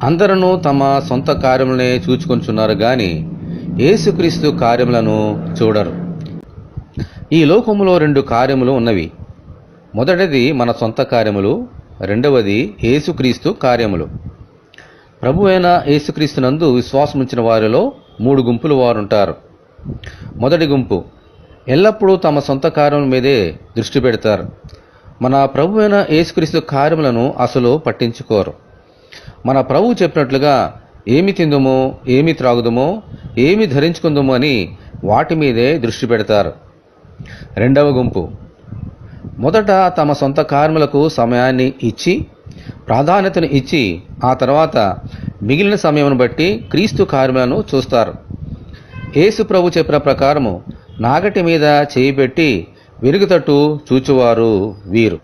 అందరూ తమ సొంత కార్యములనే చూచుకొంచున్నారు గాని యేసుక్రీస్తు కార్యములను చూడరు. ఈ లోకములో 2 కార్యములు ఉన్నవి. మొదటిది మన సొంత కార్యములు, రెండవది యేసుక్రీస్తు కార్యములు. ప్రభువైన యేసుక్రీస్తునందు విశ్వాసముంచిన వారిలో 3 గుంపులు వారుంటారు. మొదటి గుంపు ఎల్లప్పుడూ తమ సొంత కార్యముల మీదే దృష్టి పెడతారు. మన ప్రభువైన యేసుక్రీస్తు కార్యములను అసలు పట్టించుకోరు. మన ప్రభువు చెప్పినట్లుగా ఏమి తిందుమో, ఏమి త్రాగుదుమో, ఏమి ధరించుకుందుమో అని వాటి మీదే దృష్టి పెడతారు. రెండవ గుంపు మొదట తమ సొంత కార్యములకు సమయాన్ని ఇచ్చి, ప్రాధాన్యతను ఇచ్చి, ఆ తర్వాత మిగిలిన సమయం బట్టి క్రీస్తు కార్యములను చూస్తారు. యేసు ప్రభు చెప్పిన ప్రకారము నాగటి మీద చేయి పెట్టి విరుగుతట్టు చూచువారు వీరు.